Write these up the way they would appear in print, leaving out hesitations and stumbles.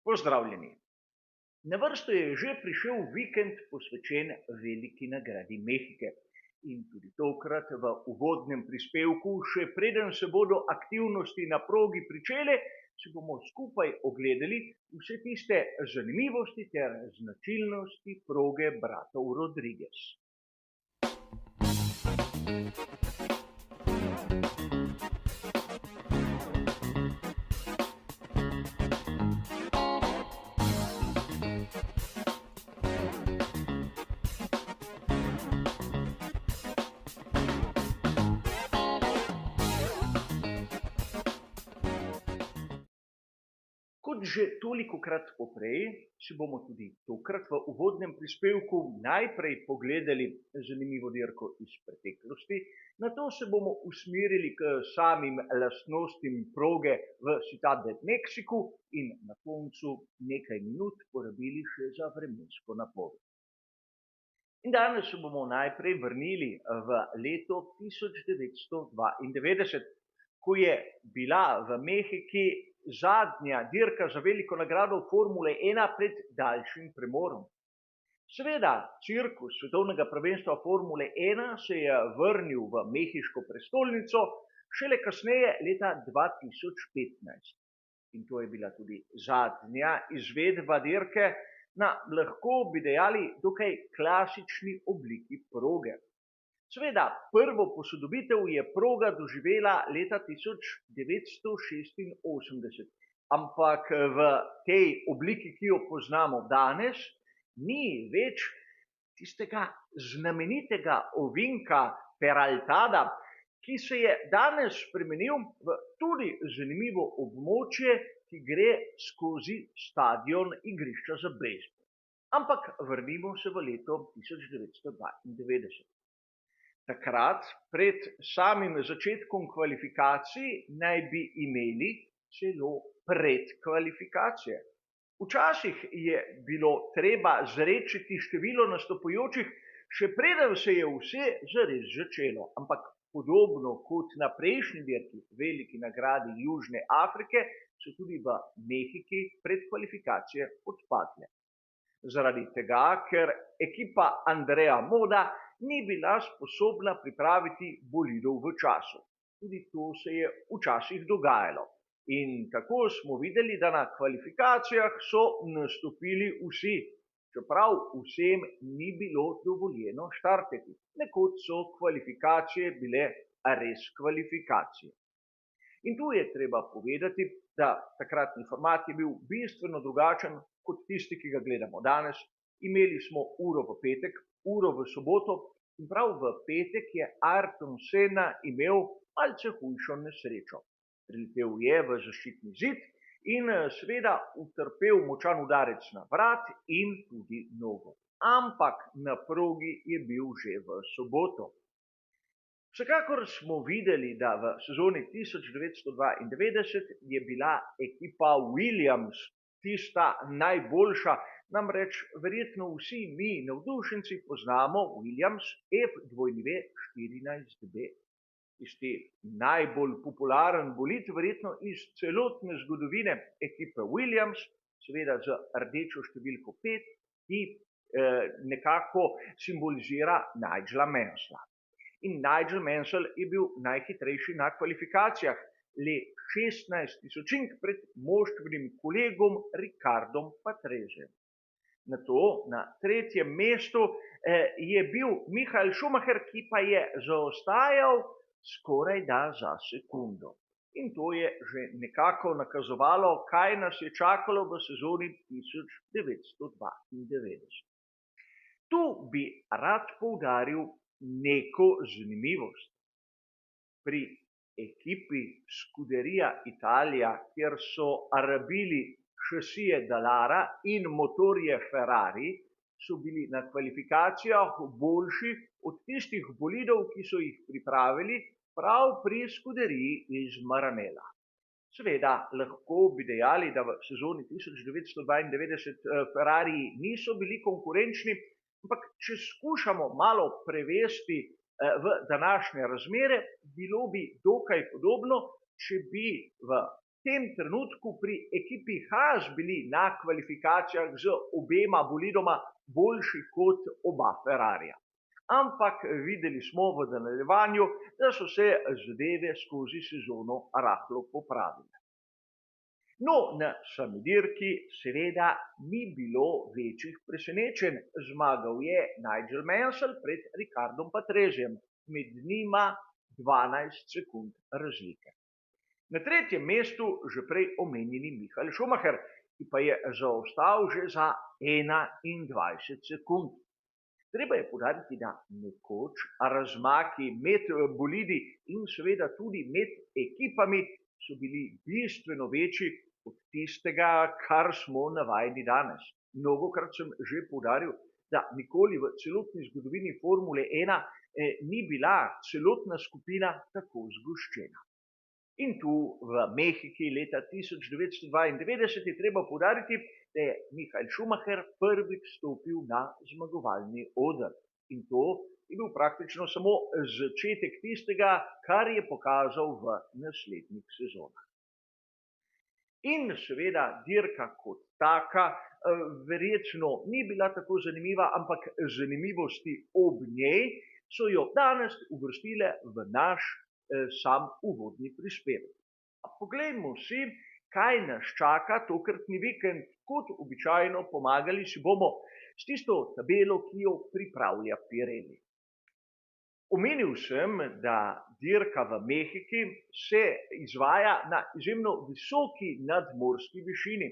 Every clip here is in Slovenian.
Pozdravljeni. Na vrsto je že prišel vikend posvečen veliki nagradi Mehike. In tudi tokrat v uvodnem prispevku, še preden se bodo aktivnosti na progi pričele, si bomo skupaj ogledali vse tiste zanimivosti ter značilnosti proge bratov Rodriguez. Kot že tolikokrat poprej, si bomo tudi tokrat v uvodnem prispevku najprej pogledali zanimivo dirko iz preteklosti, nato se bomo usmerili k samim lastnostim proge v Ciudad de Mexico in na koncu nekaj minut porabili še za vremensko napoved. In danes se bomo najprej vrnili v leto 1992, ko je bila v Mehiki zadnja dirka za veliko nagrado Formule 1 pred daljšim premorom. Seveda, cirkus svetovnega prvenstva Formule 1 se je vrnil v mehiško prestolnico šele kasneje leta 2015. In to je bila tudi zadnja izvedba dirke na, lahko bi dejali, dokaj klasični obliki proge. Seveda, prvo posodobitev je proga doživela leta 1986, ampak v tej obliki, ki jo poznamo danes, ni več tistega znamenitega ovinka Peraltada, ki se je danes spremenil v tudi zanimivo območje, ki gre skozi stadion igrišča za bejzbol. Ampak vrnimo se v leto 1992. Takrat, pred samim začetkom kvalifikacij, naj bi imeli celo predkvalifikacije. Včasih je bilo treba zrečiti število nastopajočih, še preden se je vse zares začelo, ampak podobno kot na prejšnji dirki, veliki nagradi Južne Afrike, so tudi v Mehiki predkvalifikacije odpadle. Zaradi tega, ker ekipa Andreja Moda ni bila sposobna pripraviti bolidov v času. Tudi to se je včasih dogajalo. In tako smo videli, da na kvalifikacijah so nastopili vsi, čeprav vsem ni bilo dovoljeno štartati. Nekoč so kvalifikacije bile res kvalifikacije. In tu je treba povedati, da takratni format je bil bistveno drugačen kot tisti, ki ga gledamo danes. Imeli smo uro v petek, uro v soboto in prav v petek je Ayrton Senna imel malce hujšo nesrečo. Priletel je v zaščitni zid in seveda utrpel močan udarec na vrat in tudi nogo. Ampak na progi je bil že v soboto. Vsekakor smo videli, da v sezoni 1992 je bila ekipa Williams tista najboljša, namreč verjetno vsi mi navdušenci poznamo Williams F14B. Tisti najbolj popularen bolid verjetno iz celotne zgodovine ekipe Williams, seveda z rdečo številko 5, ki nekako simbolizira Nigela Mansella. In Nigel Mansell je bil najhitrejši na kvalifikacijah, le 16 tisočink pred moštvenim kolegom Ricardom Patrese. Nato na tretjem mestu je bil Michael Schumacher, ki pa je zaostajal skorajda za sekundo. In to je že nekako nakazovalo, kaj nas je čakalo v sezoni 1992. Tu bi rad poudaril neko zanimivost. Pri ekipi Scuderia Italia, kjer so rabili šasije Dallara in motorje Ferrari, so bili na kvalifikacijah boljši od tistih bolidov, ki so jih pripravili prav pri Scuderiji iz Maranella. Seveda, lahko bi dejali, da v sezoni 1992 Ferrari niso bili konkurenčni, ampak če skušamo malo prevesti v današnje razmere, bilo bi dokaj podobno, če bi v tem trenutku pri ekipi Haas bili na kvalifikacijah z obema bolidoma boljši kot oba Ferrarija. Ampak videli smo v nadaljevanju, da so se zadeve skozi sezono rahlo popravile. No, na sami dirki seveda ni bilo večjih presenečenj. Zmagal je Nigel Mansell pred Ricardom Patresijem, med njima 12 sekund razlike. Na tretjem mestu že prej omenjeni Michael Schumacher, ki pa je zaostal že za 21 sekund. Treba je poudariti, da nekoč razmaki med bolidi in seveda tudi med ekipami so bili bistveno večji od tistega, kar smo navajeni danes. Mnogokrat sem že poudaril, da nikoli v celotni zgodovini Formule 1 ni bila celotna skupina tako zgoščena. In tu v Mehiki leta 1992 je treba poudariti, da je Michael Schumacher prvič stopil na zmagovalni oder. In to je bil praktično samo začetek tistega, kar je pokazal v naslednjih sezonah. In seveda dirka kot taka verjetno ni bila tako zanimiva, ampak zanimivosti ob njej so jo danes uvrstile v naš sam uvodni prispevek. Poglejmo si, kaj nas čaka tokratni vikend. Kot običajno pomagali si bomo s tisto tabelo, ki jo pripravlja Pirelli. Omenil sem, da dirka v Mehiki se izvaja na izjemno visoki nadmorski višini,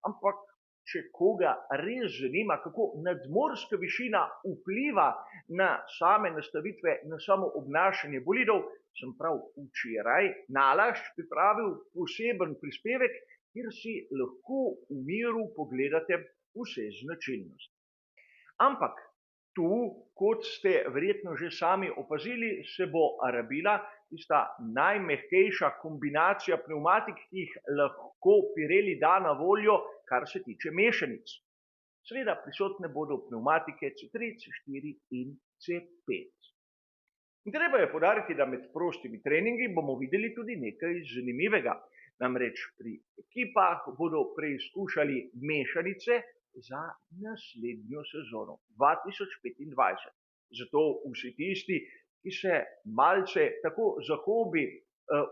ampak če koga res zanima, kako nadmorska višina vpliva na same nastavitve, na samo obnašanje bolidov, sem prav včeraj nalašč pripravil poseben prispevek, kjer si lahko v miru pogledate vse značilnosti. Ampak tu, kot ste verjetno že sami opazili, se bo rabila tista najmehkejša kombinacija pnevmatik, ki jih lahko Pirelli da na voljo, kar se tiče mešanic. Seveda prisotne bodo pnevmatike C3, C4 in C5. In treba je poudariti, da med prostimi treningi bomo videli tudi nekaj zanimivega. Namreč pri ekipah bodo preizkušali mešanice za naslednjo sezono 2025. Zato vsi tisti, ki se malce tako za hobi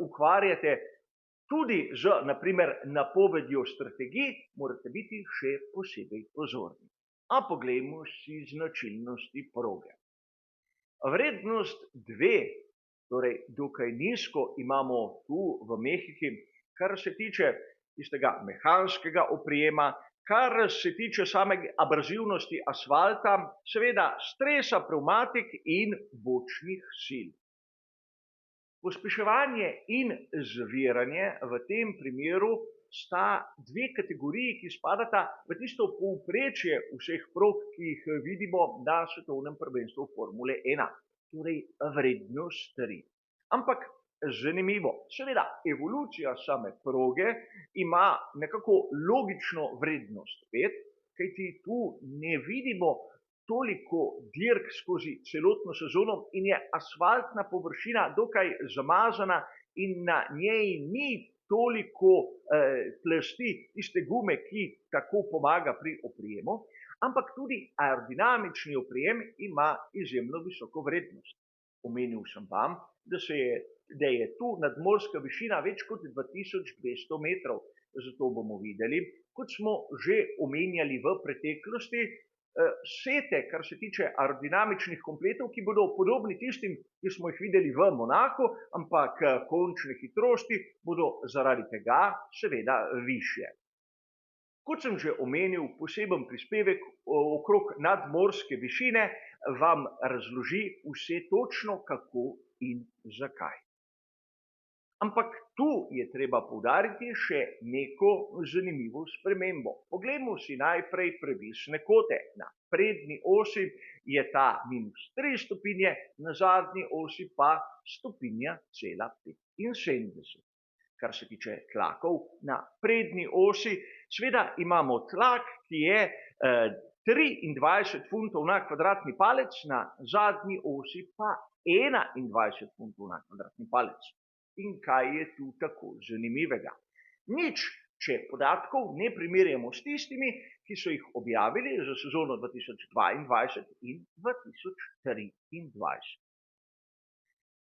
ukvarjate tudi z, naprimer, napovedjo strategij, morate biti še posebej pozorni. A poglejmo si značilnosti proge. Vrednost 2, torej dokaj nizko imamo tu v Mehiki, kar se tiče tistega mehanskega oprijema, kar se tiče same abrazivnosti asfalta, seveda stresa pnevmatik in bočnih sil. Pospeševanje in zaviranje v tem primeru sta dve kategoriji, ki spadata v tisto povprečje vseh prog, ki jih vidimo na svetovnem prvenstvu Formule 1, torej vrednost 3. Ampak zanimivo, seveda evolucija same proge ima nekako logično vrednost 5, kajti tu ne vidimo toliko dirk skozi celotno sezono in je asfaltna površina dokaj zamazana in na njej ni toliko plasti tiste gume, ki tako pomaga pri oprijemu, ampak tudi aerodinamični oprijem ima izjemno visoko vrednost. Omenil sem vam, da je tu nadmorska višina več kot 2200 metrov. Zato bomo videli, kot smo že omenjali v preteklosti, sete, kar se tiče aerodinamičnih kompletov, ki bodo podobni tistim, ki smo jih videli v Monaku, ampak končne hitrosti bodo zaradi tega seveda višje. Kot sem že omenil, poseben prispevek okrog nadmorske višine vam razloži vse točno, kako in zakaj. Ampak tu je treba poudariti še neko zanimivo spremembo. Poglejmo si najprej previsne kote. Na prednji osi je ta -3 stopinje, na zadnji osi pa stopinja cela 75. Kar se tiče tlakov, na prednji osi seveda imamo tlak, ki je 23 funtov na kvadratni palec, na zadnji osi pa 21 funtov na kvadratni palec. In kaj je tu tako zanimivega? Nič, če podatkov ne primerjamo s tistimi, ki so jih objavili za sezono 2022 in 2023.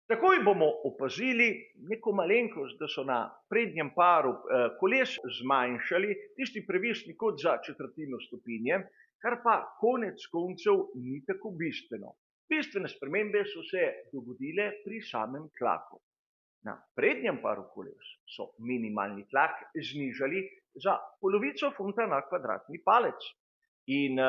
Takoj bomo opazili neko malenkost, da so na prednjem paru koles zmanjšali tisti prevesni kot za četrtino stopinje, kar pa konec koncev ni tako bistveno. Bistvene spremembe so se dogodile pri samem tlaku. Na prednjem paru koles so minimalni tlak znižali za polovico funta na kvadratni palec. In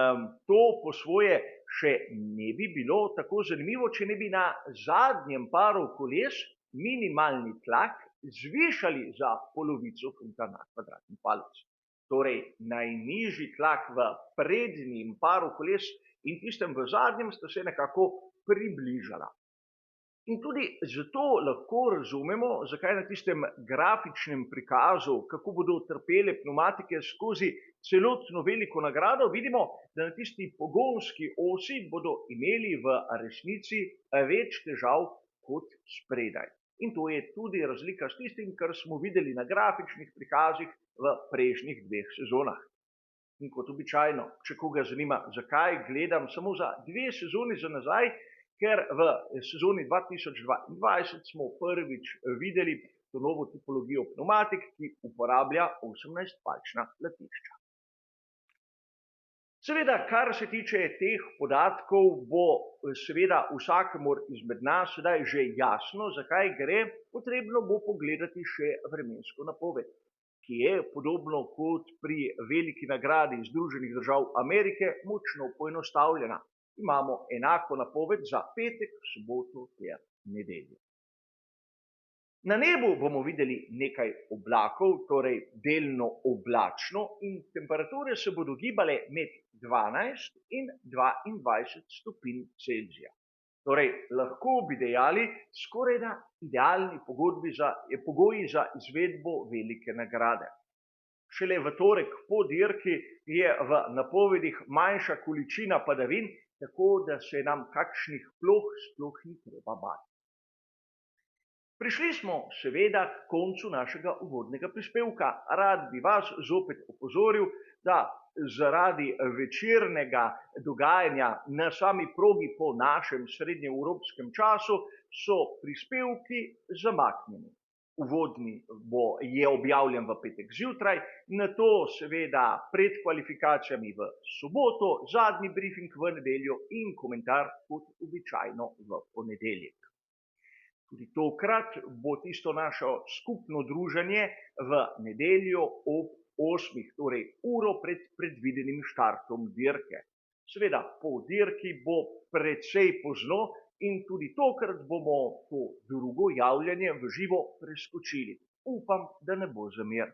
to po svoje še ne bi bilo tako zanimivo, če ne bi na zadnjem paru koles minimalni tlak zvišali za polovico funta na kvadratni palec. Torej, najnižji tlak v prednjem paru koles in tistem v zadnjem sta se nekako približala. In tudi zato lahko razumemo, zakaj na tistem grafičnem prikazu, kako bodo trpele pnevmatike skozi celotno veliko nagrado, vidimo, da na tisti pogonski osi bodo imeli v resnici več težav kot spredaj. In to je tudi razlika s tistim, kar smo videli na grafičnih prikazih v prejšnjih 2 sezonah. In kot običajno, če koga zanima, zakaj gledam samo za 2 sezoni za nazaj, ker v sezoni 2022 smo prvič videli to novo tipologijo pnevmatik, ki uporablja 18-palčna latišča. Seveda, kar se tiče teh podatkov, bo seveda vsakemur izmed nas sedaj že jasno, zakaj gre, potrebno bo pogledati še vremensko napoved, ki je podobno kot pri veliki nagradi Združenih držav Amerike močno poenostavljena. Imamo enako napoved za petek, soboto ter nedeljo. Na nebu bomo videli nekaj oblakov, torej delno oblačno, in temperature se bodo gibale med 12 in 22 stopinj Celzija. Torej, lahko bi dejali skorajda idealni pogoji za izvedbo velike nagrade. Šele v torek po dirki je v napovedih manjša količina padavin, tako da se nam kakšnih ploh sploh ni treba bati. Prišli smo seveda k koncu našega uvodnega prispevka. Rad bi vas zopet opozoril, da zaradi večernega dogajanja na sami progi po našem srednjeevropskem času so prispevki zamaknjeni. Uvodni je objavljen v petek zjutraj, nato seveda pred kvalifikacijami v soboto, zadnji briefing v nedeljo in komentar kot običajno v ponedeljek. Tudi tokrat bo tisto naše skupno druženje v nedeljo ob 8, torej uro pred predvidenim štartom dirke. Seveda, po dirki bo precej pozno in tudi tokrat bomo to drugo javljanje v živo preskočili. Upam, da ne bo zamer.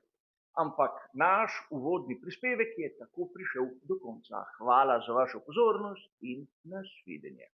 Ampak naš uvodni prispevek je tako prišel do konca. Hvala za vašo pozornost in nasvidenje.